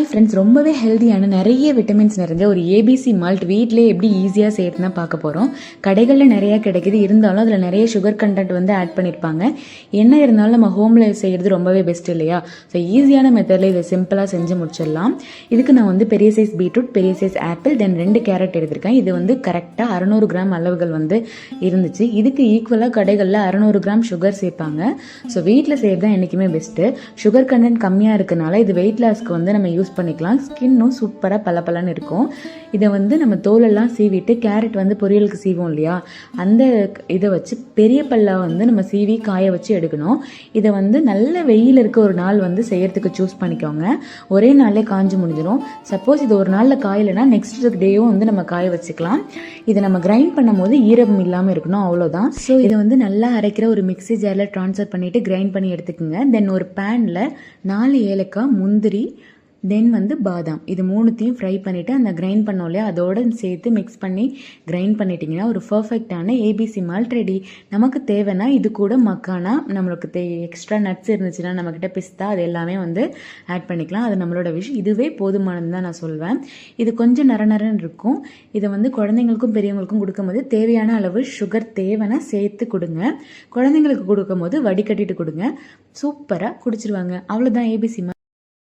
Hi friends, ரொம்பவே ஹெல்த்தியான நிறைய விட்டமின்ஸ் நிறைஞ்ச ஒரு ஏபிசி மால்ட் வீட்டிலே எப்படி ஈஸியாக செய்யறதுனா பார்க்க போகிறோம். கடைகளில் நிறையா கிடைக்குது, இருந்தாலும் அதில் நிறைய சுகர் கண்டென்ட் வந்து ஆட் பண்ணியிருப்பாங்க. என்ன இருந்தாலும் நம்ம ஹோமில் செய்கிறது ரொம்பவே பெஸ்ட் இல்லையா? ஸோ ஈஸியான மெத்தடில் இதை சிம்பிளாக செஞ்சு முடிச்சிடலாம். இதுக்கு நான் வந்து பெரிய சைஸ் பீட்ரூட், பெரிய சைஸ் ஆப்பிள், தென் 2 கேரட் எடுத்திருக்கேன். இது வந்து கரெக்டாக 600 கிராம் அளவுகள் வந்து இருந்துச்சு. இதுக்கு ஈக்குவலாக கடைகளில் 600 கிராம் சுகர் சேர்ப்பாங்க. ஸோ வீட்டில் செய்கிறது தான் என்றைக்குமே பெஸ்ட்டு. சுகர் கண்டென்ட் கம்மியாக இருக்கனால இது வெயிட் லாஸ்க்கு வந்து நம்ம யூஸ் பண்ணிக்கலாம். ஸ்கின்னும் சூப்பராக பளபளன்னு இருக்கும். இதை வந்து நம்ம தோலெல்லாம் சீவிட்டு, கேரட் வந்து பொரியலுக்கு சீவோம் இல்லையா, அந்த இதை வச்சு பெரிய பல்லா வந்து நம்ம சீவி காய வச்சு எடுக்கணும். இதை வந்து நல்ல வெயில் இருக்க ஒரு நாள் வந்து செய்யறதுக்கு சூஸ் பண்ணிக்கோங்க. ஒரே நாளே காஞ்சு முடிஞ்சிடும். சப்போஸ் இது ஒரு நாளில் காயலைன்னா நெக்ஸ்ட் டேயும் வந்து நம்ம காய வச்சுக்கலாம். இதை நம்ம கிரைண்ட் பண்ணும் போது ஈரம் இல்லாமல் இருக்கணும், அவ்வளோதான். ஸோ இதை வந்து நல்லா அரைக்கிற ஒரு மிக்ஸி ஜாரில் ட்ரான்ஸ்ஃபர் பண்ணிவிட்டு கிரைண்ட் பண்ணி எடுத்துக்கோங்க. தென் ஒரு பேனில் 4 ஏலக்காய், முந்திரி, தென் வந்து பாதாம், இது 3த்தையும் ஃப்ரை பண்ணிவிட்டு அந்த கிரைண்ட் பண்ணோம் இல்லையா, அதோடு சேர்த்து மிக்ஸ் பண்ணி கிரைண்ட் பண்ணிட்டீங்கன்னா ஒரு பர்ஃபெக்டான ஏபிசி மால்ட் ரெடி. நமக்கு தேவைன்னா இது கூட மக்கானா, நம்மளுக்கு எக்ஸ்ட்ரா நட்ஸ் இருந்துச்சுன்னா நம்மக்கிட்ட பிஸ்தா, அது எல்லாமே வந்து ஆட் பண்ணிக்கலாம். அது நம்மளோட விஷயம். இதுவே போதுமானது தான் நான் சொல்வேன். இது கொஞ்சம் நரநரன்னு இருக்கும். இதை வந்து குழந்தைங்களுக்கும் பெரியவங்களுக்கும் கொடுக்கும்போது தேவையான அளவு சுகர் தேவைன்னா சேர்த்து கொடுங்க. குழந்தைங்களுக்கு கொடுக்கும்போது வடிகட்டிட்டு கொடுங்க. சூப்பராக குடிச்சிருவாங்க. அவ்வளோதான் ஏபிசி மால்ட்.